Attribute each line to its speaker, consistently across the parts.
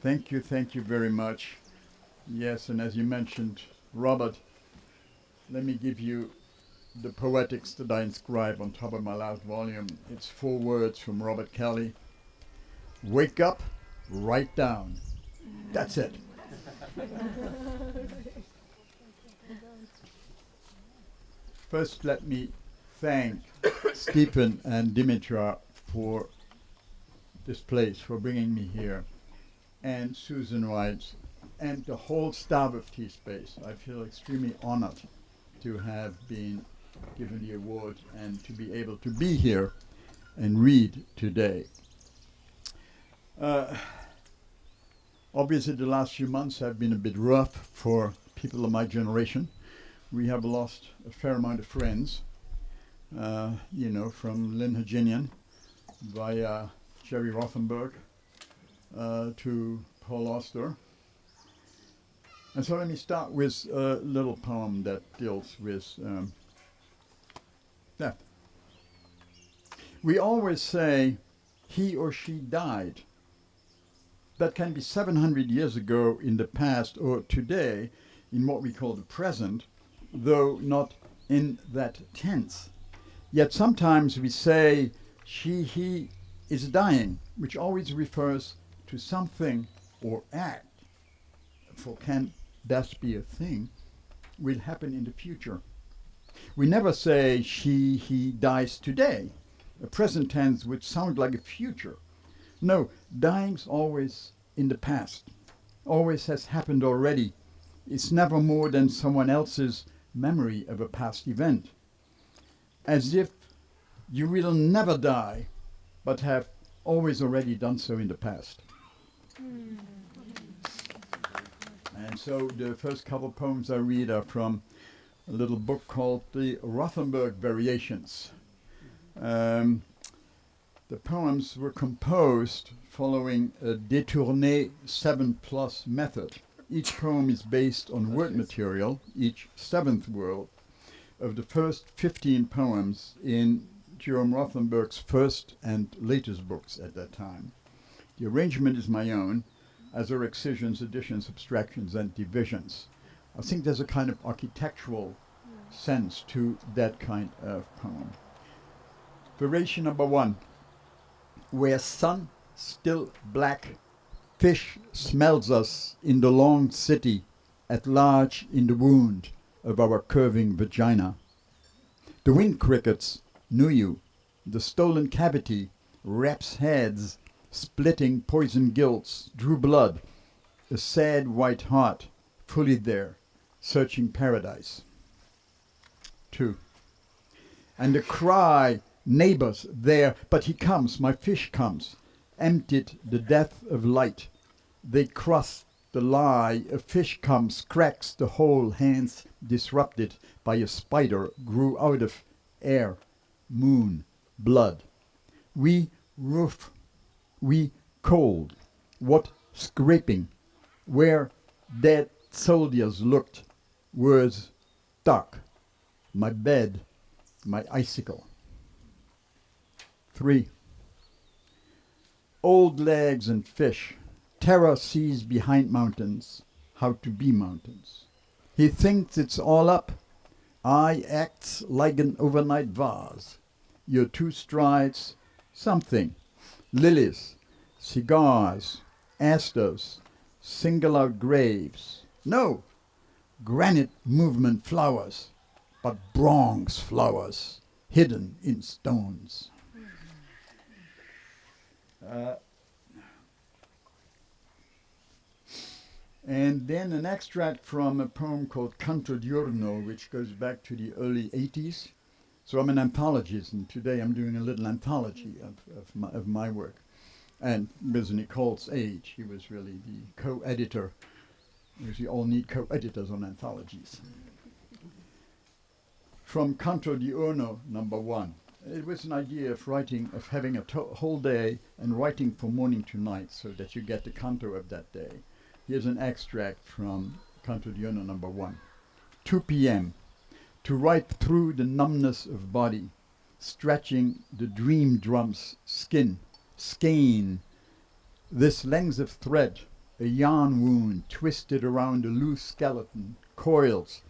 Speaker 1: Thank you very much. Yes, and as you mentioned, Robert, let me give you the poetics that I inscribe on top of my last volume. It's 4 words from Robert Kelly. Wake up, write down. That's it. First, let me thank Stephen and Dimitra for this place, for bringing me here, and Susan Wright, and the whole staff of T-Space. I feel extremely honored to have been given the award and to be able to be here and read today. Obviously, the last few months have been a bit rough for people of my generation. We have lost a fair amount of friends, from Lynn Haginian via Jerry Rothenberg to Paul Auster. And so let me start with a little poem that deals with death. We always say he or she died. That can be 700 years ago in the past or today in what we call the present, though not in that tense. Yet sometimes we say he is dying, which always refers to something or act, for can death be a thing, will happen in the future. We never say he dies today. A present tense would sound like a future. No, dying's always in the past, always has happened already. It's never more than someone else's memory of a past event. As if you will never die, but have always already done so in the past. And so the first couple poems I read are from a little book called the Rothenberg Variations. The poems were composed following a détourné 7+ method. Each poem is based on word material, each seventh word, of the first 15 poems in Jerome Rothenberg's first and latest books at that time. The arrangement is my own, as are excisions, additions, subtractions, and divisions. I think there's a kind of architectural sense to that kind of poem. Variation number 1. Where sun still black, fish smells us in the long city, at large in the wound of our curving vagina. The wind crickets knew you. The stolen cavity wraps heads, splitting poison gills, drew blood, a sad white heart, fully there, searching paradise. 2. And the cry, neighbors there, but he comes, my fish comes, emptied the death of light. They cross the lie, a fish comes, cracks the whole, hands disrupted by a spider, grew out of air, moon, blood. We roof, we cold, what scraping, where dead soldiers looked, words dark, my bed, my icicle. 3. Old legs and fish, terror sees behind mountains, how to be mountains. He thinks it's all up. I acts like an overnight vase. Your 2 strides, something. Lilies, cigars, asters, single out graves. No, granite movement flowers, but bronze flowers, hidden in stones. And then an extract from a poem called Canto Diurno, which goes back to the early 80s. So I'm an anthologist, and today I'm doing a little anthology of my work. And with Nicole's age, he was really the co-editor, because we all need co-editors on anthologies. From Canto Diurno, number 1. It was an idea of writing, of having a whole day and writing from morning to night so that you get the canto of that day. Here's an extract from Canto Diurno number 1. 2 p.m. To write through the numbness of body, stretching the dream drum's skin, skein, this length of thread, a yarn wound twisted around a loose skeleton, coils,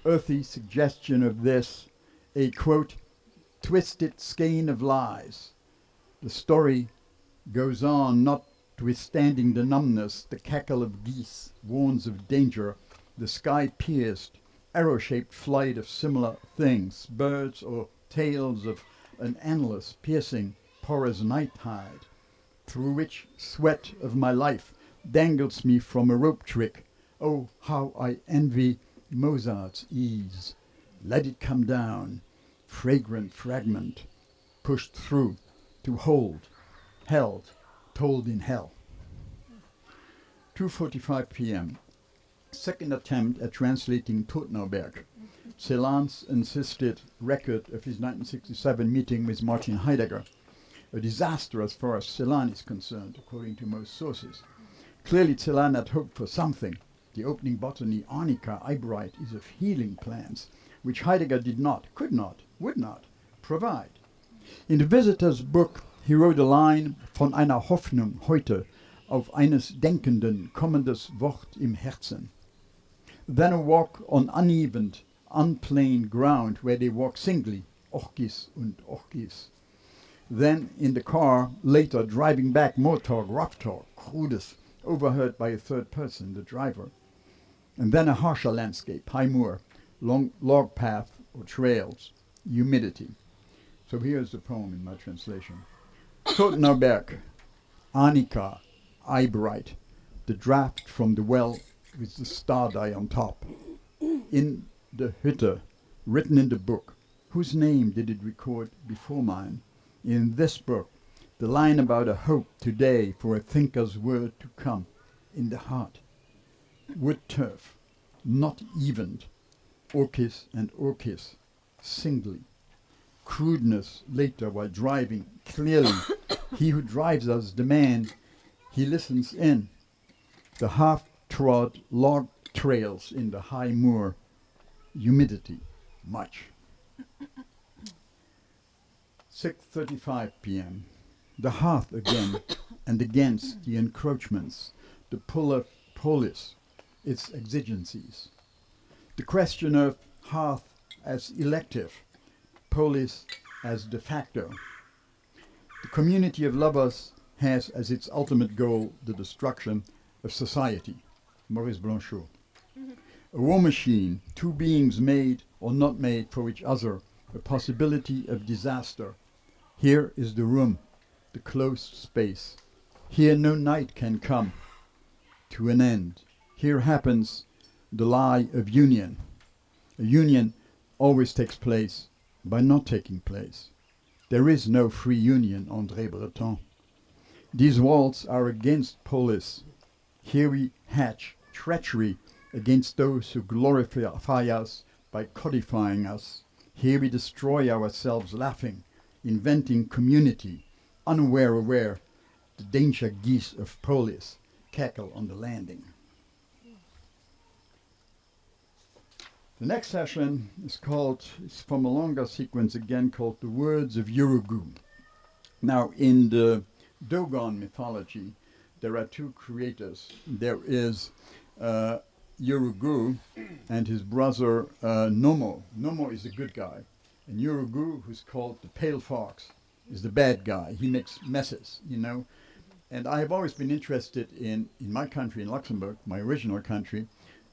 Speaker 1: earthy suggestion of this, a, quote, twisted skein of lies. The story goes on, notwithstanding the numbness, the cackle of geese warns of danger, the sky-pierced, arrow-shaped flight of similar things, birds or tales of an endless, piercing, porous night tide, through which sweat of my life dangles me from a rope trick. Oh, how I envy Mozart's ease. Let it come down, fragrant fragment, pushed through, to hold, held, told in hell. 2:45 p.m. Second attempt at translating Totnerberg. Celan's insisted record of his 1967 meeting with Martin Heidegger. A disaster as far as Celan is concerned, according to most sources. Clearly Celan had hoped for something. The opening botany Arnica Eibrecht is of healing plants, which Heidegger did not, could not, would not provide. In the visitor's book, he wrote a line, von einer Hoffnung heute, auf eines denkenden kommendes Wort im Herzen. Then a walk on uneven, unplaned ground where they walk singly, Orchis und Orchis. Then in the car, later driving back, more talk, rough talk, crudes, overheard by a third person, the driver. And then a harsher landscape, high moor, long log path or trails, humidity. So here's the poem in my translation. Totnerberg, Arnica, Eibrecht, the draft from the well with the star die on top. In the Hütte, written in the book, whose name did it record before mine? In this book, the line about a hope today for a thinker's word to come, in the heart. Wood turf, not evened, orchis and orchis, singly. Crudeness later while driving, clearly, he who drives us demands, he listens in. The half-trod log trails in the high moor, humidity, much. 6:35 p.m. The hearth again, and against the encroachments, the polis, its exigencies. The question of hearth as elective, polis as de facto. The community of lovers has as its ultimate goal the destruction of society. Maurice Blanchot. A war machine, two beings made or not made for each other, a possibility of disaster. Here is the room, the closed space. Here no night can come to an end. Here happens the lie of union. A union always takes place by not taking place. There is no free union, André Breton. These walls are against polis. Here we hatch treachery against those who glorify us by codifying us. Here we destroy ourselves laughing, inventing community, aware, the danger geese of polis cackle on the landing. The next session is from a longer sequence again called The Words of Urugu. Now in the Dogon mythology, there are two creators. There is Urugu and his brother Nomo. Nomo is the good guy. And Urugu, who's called the Pale Fox, is the bad guy. He makes messes, you know. And I have always been interested in my country, in Luxembourg, my original country,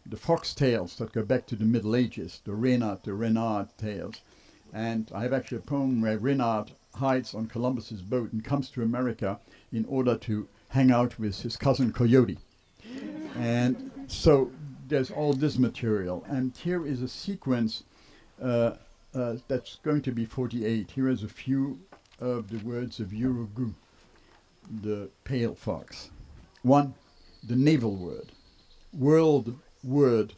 Speaker 1: the fox tales that go back to the Middle Ages, the Renard tales. And I have actually a poem where Renard hides on Columbus's boat and comes to America in order to hang out with his cousin Coyote. And so there's all this material. And here is a sequence that's going to be 48. Here is a few of the words of Urugu, the pale fox. 1, the navel word. World word,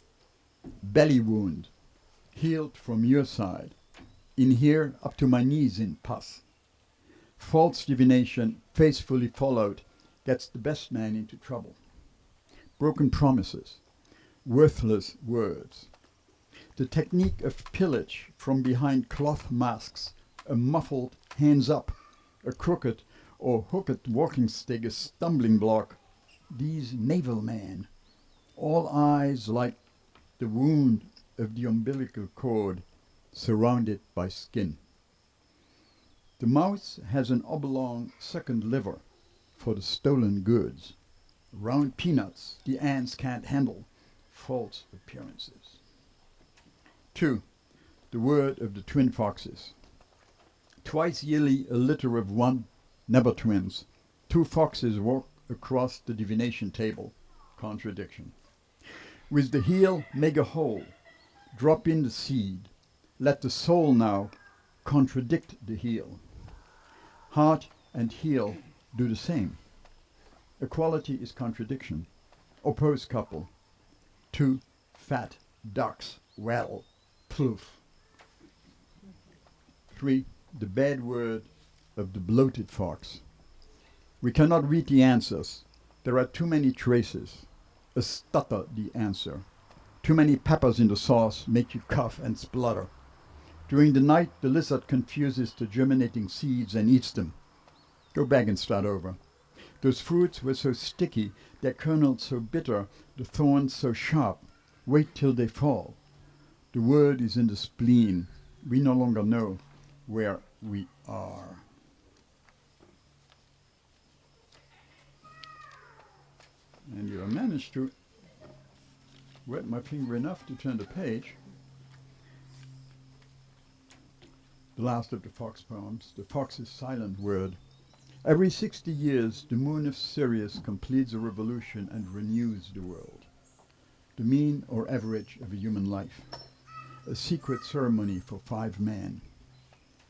Speaker 1: belly wound, healed from your side. In here, up to my knees in pus. False divination, faithfully followed, gets the best man into trouble. Broken promises, worthless words. The technique of pillage from behind cloth masks, a muffled hands up, a crooked or hooked walking stick, a stumbling block, these naval men, all eyes like the wound of the umbilical cord surrounded by skin. The mouse has an oblong second liver for the stolen goods. Round peanuts the ants can't handle, false appearances. 2. The word of the twin foxes. Twice yearly a litter of one, never twins. 2 foxes walk across the divination table. Contradiction. With the heel make a hole. Drop in the seed. Let the soul now contradict the heel. Heart and heel do the same. Equality is contradiction. Opposed couple. 2 fat ducks. Well, proof. 3. The bad word of the bloated fox. We cannot read the answers. There are too many traces. A stutter the answer. Too many peppers in the sauce make you cough and splutter. During the night, the lizard confuses the germinating seeds and eats them. Go back and start over. Those fruits were so sticky, their kernels so bitter, the thorns so sharp. Wait till they fall. The word is in the spleen. We no longer know where we are. And you have managed to wet my finger enough to turn the page. The last of the fox poems, the fox's silent word. Every 60 years, the moon of Sirius completes a revolution and renews the world. The mean or average of a human life. A secret ceremony for 5 men.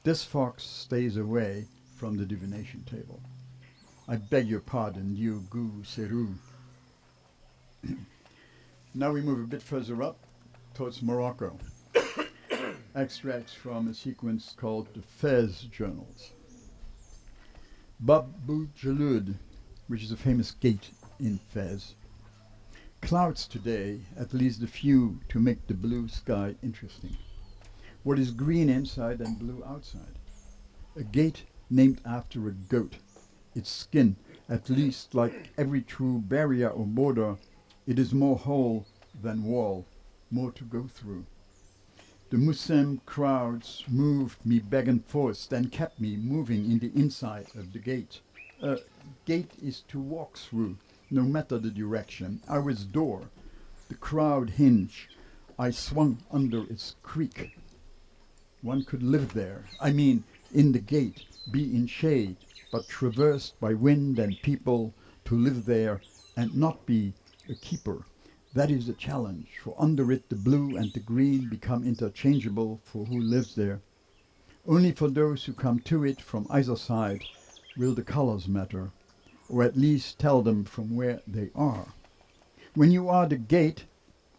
Speaker 1: This fox stays away from the divination table. I beg your pardon, you goo seru. Now we move a bit further up towards Morocco. Extracts from a sequence called the Fez Journals. Babu Jalud, which is a famous gate in Fez. Clouds today, at least a few, to make the blue sky interesting. What is green inside and blue outside? A gate named after a goat. Its skin, at least like every true barrier or border, it is more whole than wall, more to go through. The Muslim crowds moved me back and forth, then kept me moving in the inside of the gate. A gate is to walk through, no matter the direction. I was door, the crowd hinge. I swung under its creak. One could live there, I mean in the gate, be in shade, but traversed by wind and people, to live there and not be a keeper. That is the challenge, for under it the blue and the green become interchangeable for who lives there. Only for those who come to it from either side will the colors matter, or at least tell them from where they are. When you are the gate,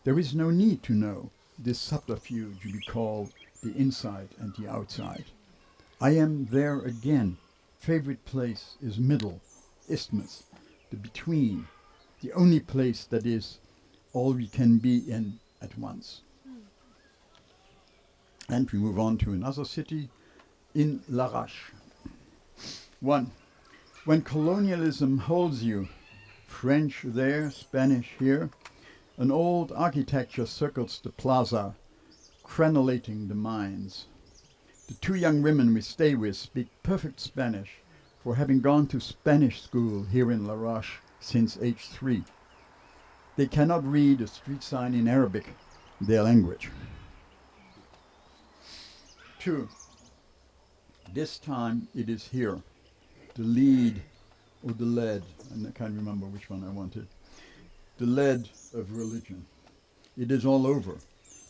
Speaker 1: there is no need to know this subterfuge we call the inside and the outside. I am there again. Favorite place is middle, isthmus, the between, the only place that is all we can be in at once. And we move on to another city in Larache. 1. When colonialism holds you, French there, Spanish here, an old architecture circles the plaza, crenulating the minds. The 2 young women we stay with speak perfect Spanish for having gone to Spanish school here in Larache since age 3. They cannot read a street sign in Arabic, their language. 2. This time it is here, the lead or the lead, and I can't remember which one I wanted, the lead of religion. It is all over.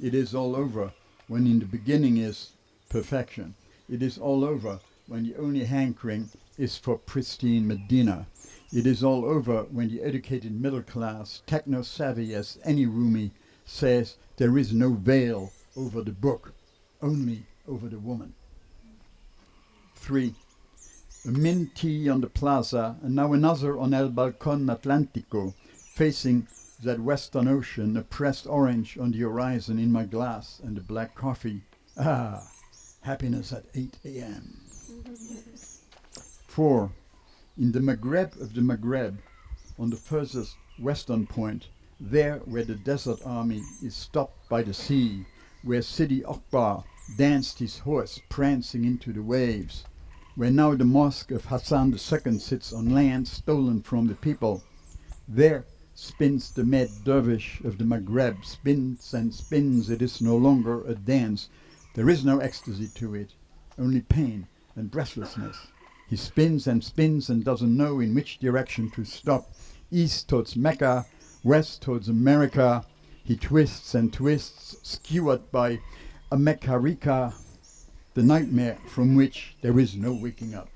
Speaker 1: It is all over when in the beginning is perfection. It is all over when the only hankering is for pristine Medina. It is all over when the educated middle class, techno-savvy as any roomie, says there is no veil over the book, only over the woman. 3. A mint tea on the plaza, and now another on El Balcón Atlántico, facing that western ocean, a pressed orange on the horizon in my glass, and a black coffee. Ah, happiness at 8 a.m. 4. In the Maghreb of the Maghreb, on the furthest western point, there where the desert army is stopped by the sea, where Sidi Akbar danced his horse prancing into the waves, where now the mosque of Hassan II sits on land stolen from the people, there spins the mad dervish of the Maghreb, spins and spins, it is no longer a dance. There is no ecstasy to it, only pain and breathlessness. He spins and doesn't know in which direction to stop. East towards Mecca, west towards America. He twists and twists, skewered by a Meccarika, the nightmare from which there is no waking up.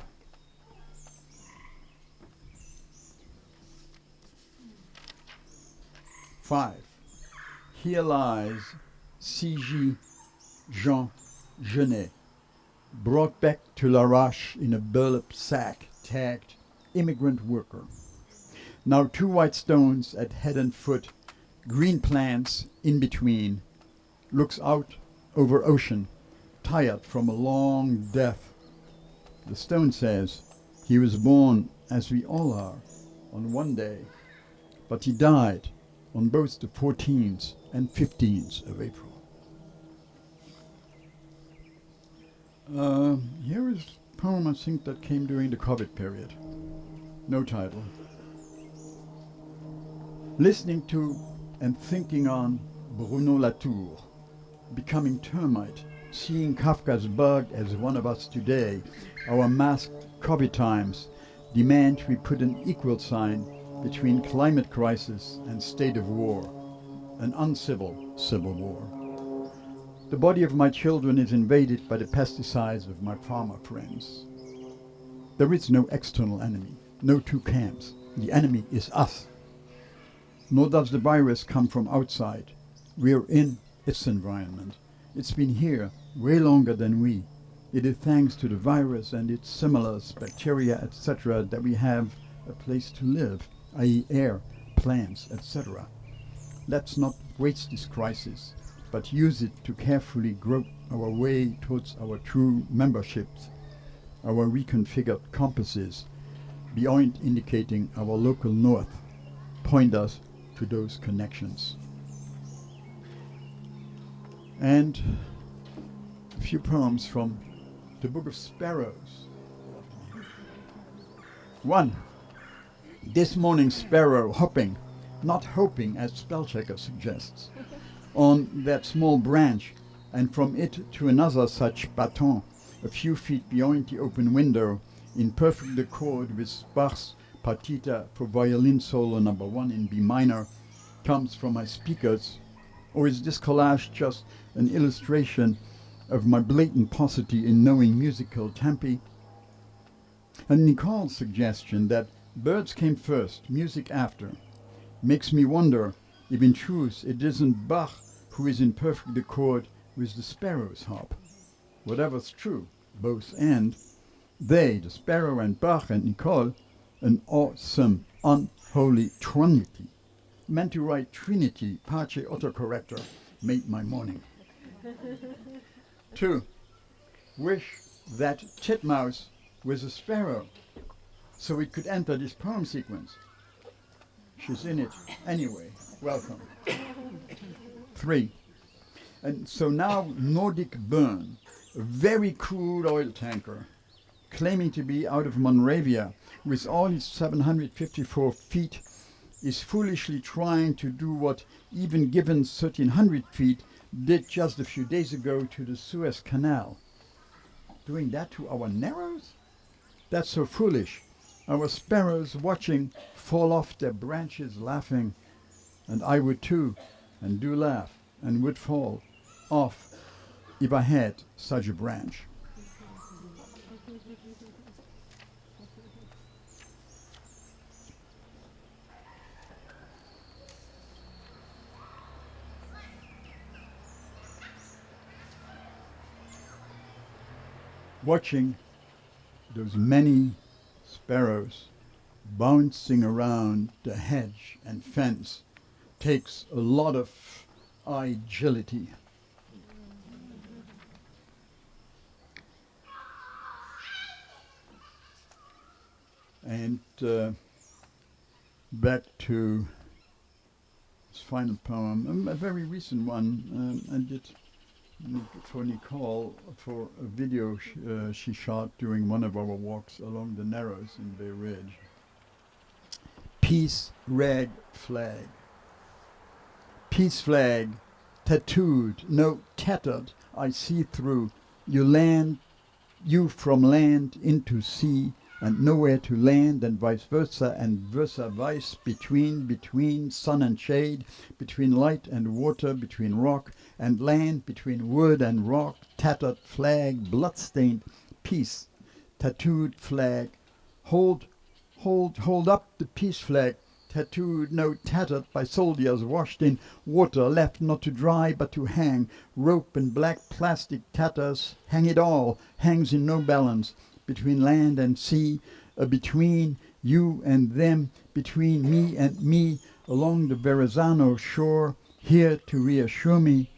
Speaker 1: Five. Here lies C.G. Jean Genet, brought back to Larache in a burlap sack tagged immigrant worker. Now 2 white stones at head and foot, green plants in between, looks out over ocean, tired from a long death. The stone says he was born, as we all are, on one day, but he died on both the 14th and 15th of April. Here is a poem I think that came during the COVID period. No title. Listening to and thinking on Bruno Latour, becoming termite, seeing Kafka's bug as one of us today, our masked COVID times demand we put an equal sign between climate crisis and state of war, an uncivil civil war. The body of my children is invaded by the pesticides of my farmer friends. There is no external enemy, no 2 camps. The enemy is us. Nor does the virus come from outside. We're in its environment. It's been here way longer than we. It is thanks to the virus and its similars, bacteria, etc., that we have a place to live, i.e. air, plants, etc. Let's not waste this crisis, but use it to carefully grope our way towards our true memberships, our reconfigured compasses, beyond indicating our local north, point us to those connections. And a few poems from the Book of Sparrows. 1. This morning sparrow hopping, not hoping as Spellchecker suggests, on that small branch, and from it to another such baton, a few feet beyond the open window, in perfect accord with Bach's Partita for violin solo number 1 in B minor, comes from my speakers, or is this collage just an illustration of my blatant paucity in knowing musical tempi? And Nicole's suggestion that birds came first, music after, makes me wonder if in truth it isn't Bach who is in perfect accord with the sparrow's hop. Whatever's true, both and, they, the sparrow and Bach and Nicole, an awesome, unholy trinity, meant to write Trinity, Pace autocorrector, made my morning. 2. Wish that titmouse was a sparrow, so it could enter this poem sequence. She's in it anyway. Welcome. 3. And so now Nordic Burn, a very crude oil tanker, claiming to be out of Monrovia, with all its 754 feet, is foolishly trying to do what even given 1,300 feet did just a few days ago to the Suez Canal. Doing that to our Narrows? That's so foolish. Our sparrows watching fall off their branches laughing, and I would too, and do laugh, and would fall off if I had such a branch. Watching those many sparrows bouncing around the hedge and fence takes a lot of agility. And back to this final poem, a very recent one. I did for Nicole for a video she shot during one of our walks along the Narrows in Bay Ridge. Peace rag flag. Peace flag, tattooed, no tattered, I see through. You from land into sea, and nowhere to land, and vice versa vice, between sun and shade, between light and water, between rock and land, between wood and rock, tattered flag, bloodstained peace, tattooed flag. Hold up the peace flag, tattooed, no tattered, by soldiers washed in water, left not to dry but to hang. Rope and black plastic tatters, hang it all, hangs in no balance, between land and sea, between you and them, between me and me, along the Verrazano shore, here to reassure me,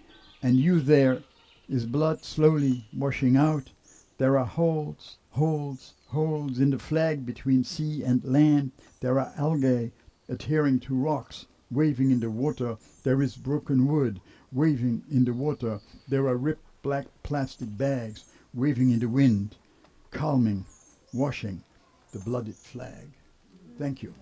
Speaker 1: and you there, is blood slowly washing out. There are holes in the flag between sea and land. There are algae adhering to rocks, waving in the water. There is broken wood, waving in the water. There are ripped black plastic bags, waving in the wind, calming, washing the blooded flag. Thank you.